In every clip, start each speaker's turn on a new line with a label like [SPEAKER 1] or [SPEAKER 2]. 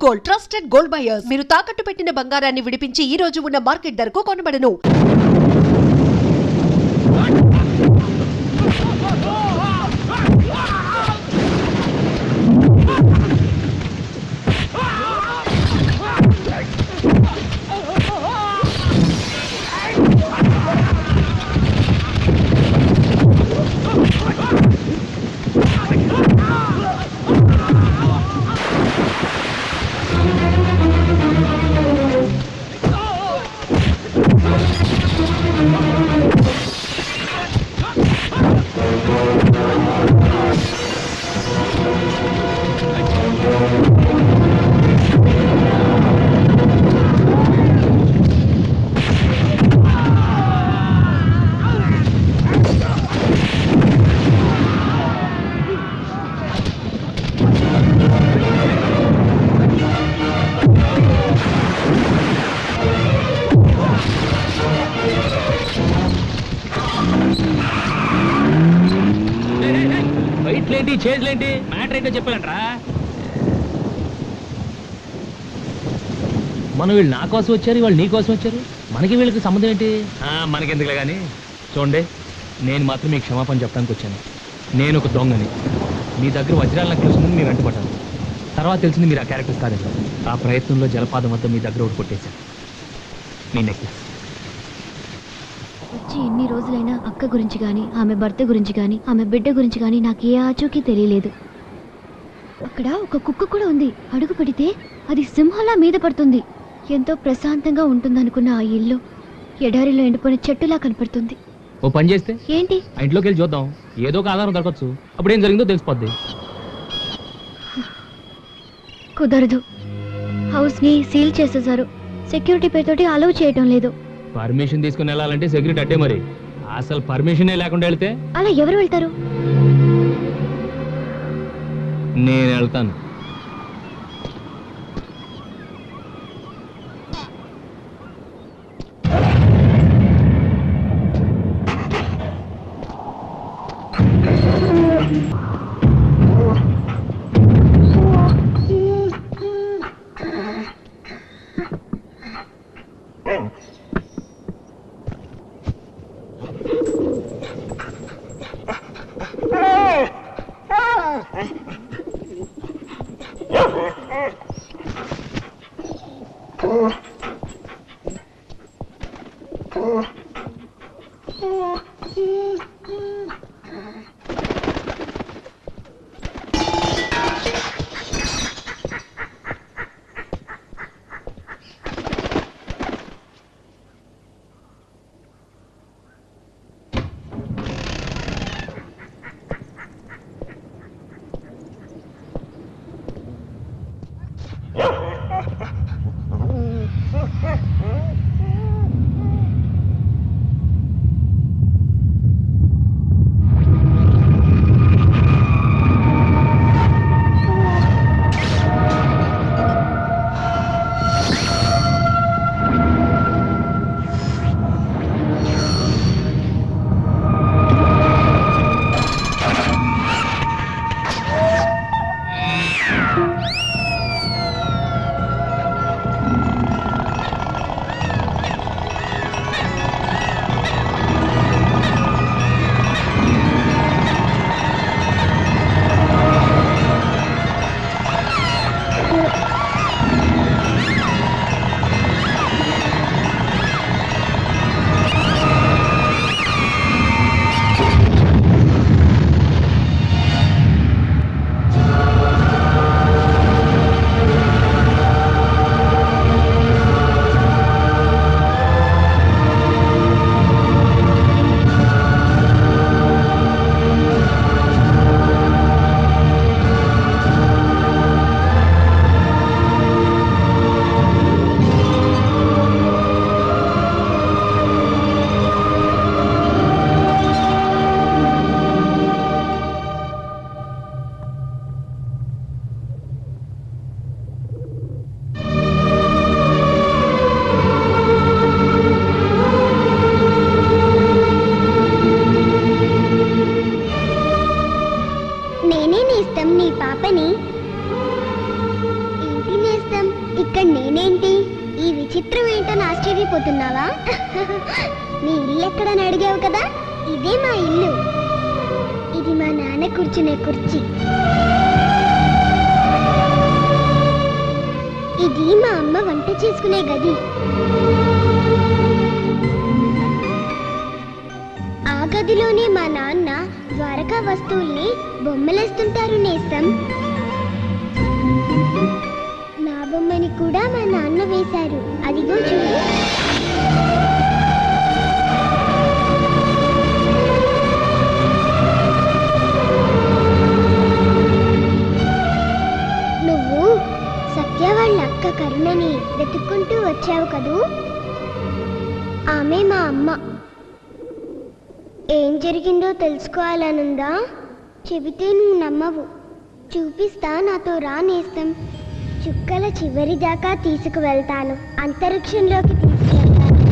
[SPEAKER 1] Gold, trusted gold buyers. మీరు తాకట్టు పెట్టిన బంగారాన్ని విడిపించి ఈ రోజు ఉన్న మార్కెట్ ధరకు కొనబడను.
[SPEAKER 2] చేతులేంటి మ్యాటర్ ఏంటో చెప్పాలంట్రా. మనం వీళ్ళు నా కోసం వచ్చారు, వాళ్ళు నీ కోసం వచ్చారు, మనకి వీళ్ళకి సంబంధం ఏంటి? మనకెందుకులే కానీ చూడండి, నేను మాత్రం మీకు క్షమాపణ చెప్పడానికి వచ్చాను. నేను ఒక దొంగని, మీ దగ్గర వజ్రాల నెక్లెస్ ముందు మీరు అంటుపడ్డాను. తర్వాత తెలిసింది మీరు ఆ క్యారెక్టర్స్ కాదండి. ఆ ప్రయత్నంలో జలపాతం వద్ద మీ దగ్గర ఒకటి కొట్టేశాను, మీ నెక్లెస్.
[SPEAKER 3] వచ్చి ఎన్ని రోజులైనా అక్క గురించి కానీ, ఆమె భర్త గురించి కానీ, ఆమె బిడ్డ గురించి కానీ నాకు ఏ ఆచూకీ తెలియలేదు. అక్కడ ఒక కుక్క కూడా ఉంది. అడుగు పెడితే అది సింహంలా మీద పడుతుంది. ఎంతో ప్రశాంతంగా ఉంటుందనుకున్న ఆ ఇల్లు ఎడారిలో ఎండిపోయిన చెట్టులా కనపడుతుంది.
[SPEAKER 2] ఓ పని చేస్తే
[SPEAKER 3] ఏంటి?
[SPEAKER 2] ఆ ఇంట్లోకి వెళ్ళి చూద్దాం, ఏదో ఒక ఆధారం దొరకచ్చు. అప్పుడు ఏం జరిగిందో తెలిసిపోద్ది.
[SPEAKER 3] కుదరదు, హౌస్ ని సీల్ చేసేసారు. సెక్యూరిటీ పేరుతోటి అలౌ చేయటం లేదు.
[SPEAKER 2] పర్మిషన్ తీసుకుని వెళ్ళాలంటే సెక్యూరిటీ అట్టే. మరి అసలు పర్మిషనే లేకుండా వెళ్తే
[SPEAKER 3] అలా ఎవరు వెళ్తారు?
[SPEAKER 2] నేను వెళ్తాను.
[SPEAKER 4] ఇక్కడ నేనేంటి? ఈ విచిత్రం ఏంటని ఆశ్చర్యపోతున్నావా? నీ ఇల్లు ఎక్కడని అడిగావు కదా, ఇదే మా ఇల్లు. ఇది మా నాన్న కూర్చునే కుర్చీ. ఇది మా అమ్మ వంట చేసుకునే గది. ఆ గదిలోనే మా నాన్న ద్వారకా వస్తువుల్ని బొమ్మలేస్తుంటారు నేస్తం. నా బొమ్మని కూడా మా నాన్న వేశారు, అదిగో చూడు. నువ్వు సత్య వాళ్ళ అక్క కరుణని వెతుక్కుంటూ వచ్చావు కదూ, ఆమె మా అమ్మ. ఏం జరిగిందో తెలుసుకోవాలనుందా? చెబితే నువ్వు నమ్మవు. చూపిస్తా, నాతో రా నేస్తం. చుక్కల చివరి దాకా తీసుకువెళ్తాను, అంతరిక్షంలోకి తీసుకెళ్తాను.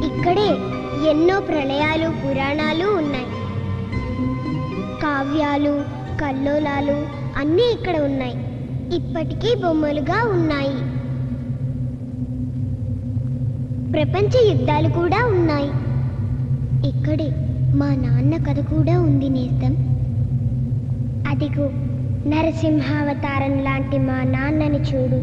[SPEAKER 4] ఇక్కడే ఎన్నో ప్రళయాలు, పురాణాలు ఉన్నాయి. కావ్యాలు, కల్లోలాలు అన్నీ ఇక్కడ ఉన్నాయి. ఇప్పటికీ బొమ్మలుగా ఉన్నాయి. ప్రపంచ యుద్ధాలు కూడా ఉన్నాయి. ఇక్కడే మా నాన్న కథ కూడా ఉంది నేస్తం. అదిగో నరసింహావతారం లాంటి మా నాన్నని చూడు.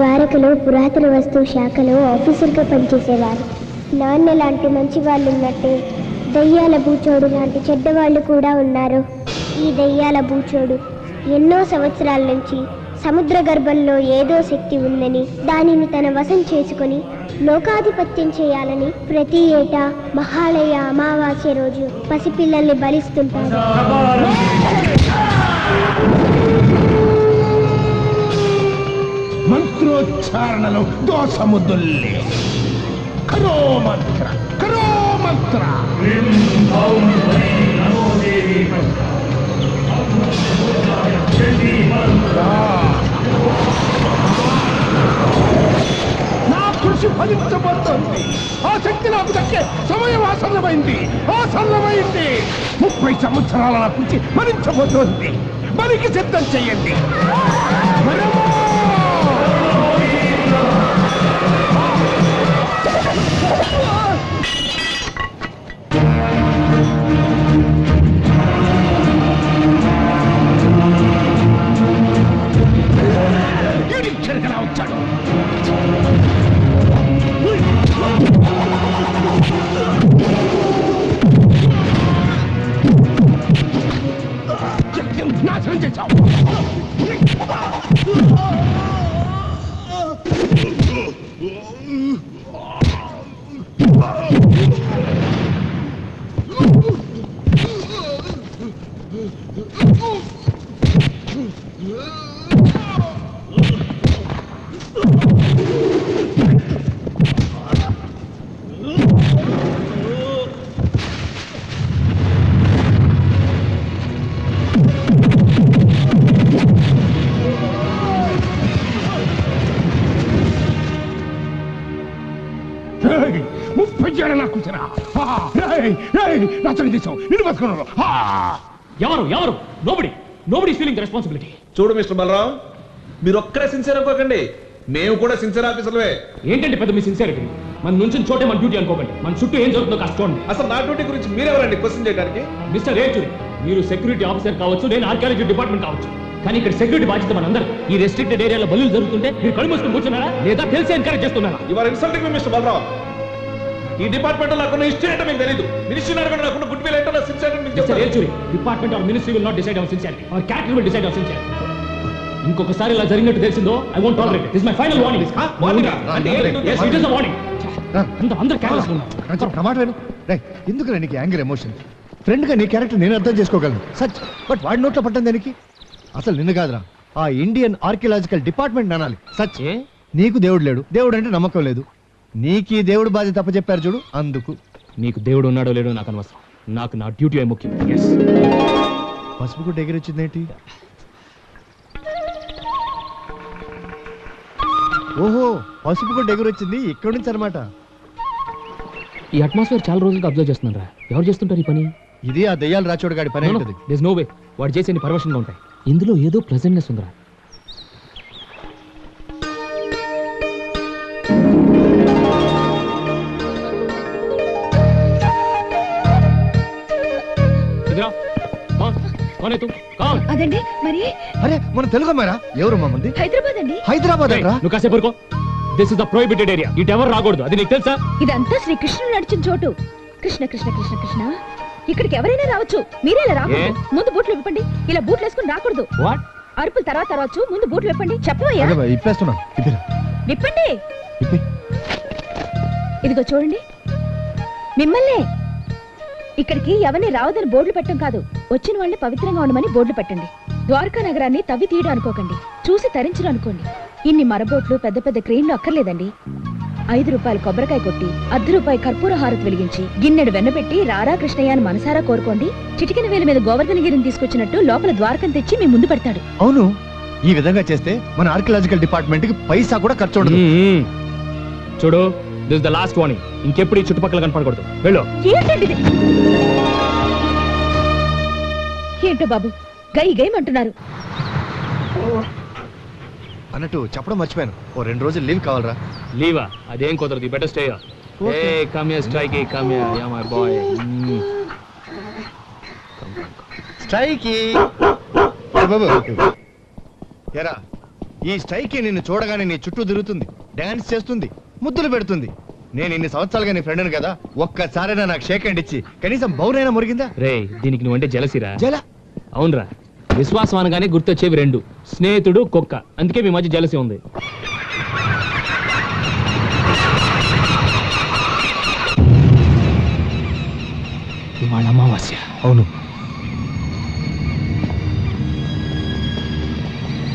[SPEAKER 4] ద్వారకలో పురాతన వస్తువు శాఖలో ఆఫీసర్గా పనిచేసేవారు. నాన్న లాంటి మంచి వాళ్ళు ఉన్నట్టే దయ్యాల బూచోడు లాంటి చెడ్డవాళ్ళు కూడా ఉన్నారు. ఈ దయ్యాల బూచోడు ఎన్నో సంవత్సరాల నుంచి సముద్ర గర్భంలో ఏదో శక్తి ఉందని, దానిని తన వశం చేసుకొని లోకాధిపత్యం చేయాలని ప్రతి ఏటా మహాలయ అమావాస్య రోజు పసిపిల్లల్ని బలిస్తుంటారు.
[SPEAKER 5] మంత్రోచ్చారణలో దోషముద్దుల్లే. కరో మంత్ర, కరో మంత్ర. నా కృషి ఫలించబోతోంది. ఆ శక్తి నాకు దక్కే సమయం ఆసన్నమైంది, ఆసన్నమైంది. 30 సంవత్సరాల నా కృషి ఫలించబోతోంది. బలికి సిద్ధం చెయ్యండి. వచ్చాడు. ఇచ్చాడు నాకు కూర్చోరా రచన చేసావు నిన్ను బతుకున్నాను.
[SPEAKER 2] ఎవరు ఎవరు నోబడి ఫీలింగ్ ద రెస్పాన్సిబిలిటీ.
[SPEAKER 6] చూడు మిస్టర్ బలరాం, మీరు ఒక్కరే సిన్సియర్ అనుకోకండి, మేము కూడా సిన్సియర్ ఆఫీసర్లే.
[SPEAKER 2] ఏంటంటే పెద్ద మీ సిన్సియారిటీ? మన నుంచి చోటే మన డ్యూటీ అనుకోకండి. మన చుట్టూ ఏం జరుగుతుందో కాస్త చూడండి.
[SPEAKER 6] అసలు నా డ్యూటీ గురించి మీరెవరండి క్వశ్చన్ చేయడానికి?
[SPEAKER 2] మిస్టర్ రేచూరి, మీరు సెక్యూరిటీ ఆఫీసర్ కావచ్చు, నేను ఆర్కియాలజీ డిపార్ట్మెంట్ కావచ్చు, కానీ ఇక్కడ సెక్యూరిటీ బాధ్యత మనందరూ. ఈ రెస్ట్రిక్టెడ్ ఏరియాలో బలులు జరుగుతుంటే మీరు కళ్ళు మూసుకొని కూర్చున్నారా లేదా తెలిసి ఎంకరేజ్ చేస్తున్నారా?
[SPEAKER 6] You are insulting me mister Balaram. ఈ డిపార్ట్మెంట్ లో నాకున్న హిస్టరీ ఏంటో మీకు తెలియదు. మినిస్ట్రీ అడగండి, నాకున్న గుడ్ విల్ ఏంటో నా సిన్సియర్ మీకు
[SPEAKER 2] మిస్టర్
[SPEAKER 6] చెప్తాను.
[SPEAKER 2] Rechuri, department or ministry will not decide our sincerity, our character will decide our sincerity. ఇంకొకసారి ఇలా జరిగినట్టు తెలిసిందో I won't tolerate. This my final warning.
[SPEAKER 6] Warning అంటే
[SPEAKER 2] yes, it is a warning. అందరూ కేర్లెస్ ఉన్నారు.
[SPEAKER 7] టమాట వేరు ఎందుకు నీకు యాంగర్ ఎమోషన్? ఫ్రెండ్ గా నీ క్యారెక్టర్ నేను అర్థం చేసుకోగలను సచ్, బట్ వాడి నోట్లో పట్టం దానికి అసలు నిన్ను కాదురా, ఆ ఇండియన్ ఆర్కియలాజికల్ డిపార్ట్మెంట్ అనాలి. సచ్, నీకు దేవుడు లేడు, దేవుడు అంటే నమ్మకం లేదు, నీకు ఈ దేవుడు బాధ్యత తప్ప చెప్పారు చూడు, అందుకు.
[SPEAKER 2] నీకు దేవుడు ఉన్నాడో లేడో నాకు అనవసరం, నాకు నా డ్యూటీ అయి ముఖ్యం. ఎస్.
[SPEAKER 7] పసుపు గుడ్డ ఎగిరొచ్చిందేంటి? ఓహో, పసుపు గుడ్డ ఎగురొచ్చింది ఇక్కడి నుంచి అనమాట.
[SPEAKER 2] ఈ అట్మాస్ఫియర్ చాలా రోజులుగా అబ్జర్వ్ చేస్తున్నారా? ఎవరు చేస్తుంటారు ఈ పని?
[SPEAKER 7] ఇది ఆ దయ్యాలు రాచోడు గాడి పని ఉంటుంది.
[SPEAKER 2] దేస్ నో వే వాడు చేసే పర్వర్షన్ గా ఉంటాయి. ఇందులో ఏదో ప్లెజెంట్నెస్ ఉందిరా.
[SPEAKER 3] అదండి మరి
[SPEAKER 7] అరే మన తెలుగు అమ్మారా? ఎవరు మంది?
[SPEAKER 3] హైదరాబాద్ అండి.
[SPEAKER 7] హైదరాబాద్ అంటారా?
[SPEAKER 2] నువ్వు కాసేపు ఊరుకో. This is the prohibited area. ఇటు ఎవరు రాకూడదు, అది నీకు తెలుసా?
[SPEAKER 3] ఇదంతా శ్రీ కృష్ణుడు నడిచిన చోటు. కృష్ణ కృష్ణ కృష్ణ కృష్ణ, ఇక్కడికి ఎవరైనా రావచ్చు, మీరే ఇలా రాకూడదు. ముందు బూట్లు విప్పండి. ఇలా బూట్లు వేసుకుని రాకూడదు.
[SPEAKER 2] వాట్?
[SPEAKER 3] అరుపులు తర్వాత రావచ్చు, ముందు బూట్లు విప్పండి. చెప్పవయ్యా,
[SPEAKER 7] అరే బాయ్, ఇప్పేస్తున్నా.
[SPEAKER 3] విప్పండి. ఇదిగో చూడండి, మిమ్మల్నే. ఇక్కడికి ఎవరిని రావదని బోర్డులు పెట్టడం కాదు, వచ్చిన వాళ్ళని పవిత్రంగా ఉండమని బోర్డులు పెట్టండి. ద్వారకా నగరాన్ని తవ్వి తీయడం అనుకోకండి, చూసి తరించడం అనుకోండి. ఇన్ని మరబోట్లు పెద్ద పెద్ద క్రెయిన్లు అక్కర్లేదండి. 5 రూపాయలు కొబ్బరికాయ కొట్టి, ₹1 కర్పూర హారతి వెలిగించి, గిన్నెడు వెన్నబెట్టి రారా కృష్ణయ్య అని మనసారా కోరుకోండి. చిటికిన వేల మీద గోవర్ధనగిరిని తీసుకొచ్చినట్టు లోపల ద్వారకం తెచ్చి మీ ముందు పెడతాడు.
[SPEAKER 7] అవును, ఈ విధంగా చేస్తే మన ఆర్కియలాజికల్ డిపార్ట్మెంట్ కి పైసా కూడా ఖర్చు ఉండదు.
[SPEAKER 2] చూడు, దిస్ ద లాస్ట్ వార్నింగ్. ఇంకెప్పుడు ఈ చుట్టుపక్కల కనపడకూడదు. వెళ్ళు.
[SPEAKER 3] ఏంటండి ఇది? ఏంటో బాబు, గై గైమంటున్నారు.
[SPEAKER 7] అన్నట్టు చెప్పడం మర్చిపోయాను, ఓ 2 రోజులు లీవ్ కావాలరా.
[SPEAKER 2] లీవా? అదేం కుదరదు. Better stay. ఏ కమ్ హియర్ స్ట్రైకీ, come here. Yeah my boy.
[SPEAKER 7] స్ట్రైకి ఎరా, ఈ స్ట్రైకి నిన్ను చూడగానే నీ చుట్టూ తిరుగుతుంది, డాన్స్ చేస్తుంది, ముద్దులు పెడుతుంది. నేను ఇన్ని సంవత్సరాలుగా నీ ఫ్రెండ్ కదా, ఒక్కసారైనా నాకు షేక్ హ్యాండ్ ఇచ్చి కనీసం బౌనైనా మురిగిందా?
[SPEAKER 2] రే, దీనికి నువ్వంటే జలసిరా?
[SPEAKER 7] జల
[SPEAKER 2] అవునరా, విశ్వాసం అనగానే గుర్తొచ్చేవి 2: స్నేహితుడు, కుక్క. అందుకే మీ మధ్య జలసి ఉంది. ఇవాళ అమావాస్య.
[SPEAKER 7] అవును,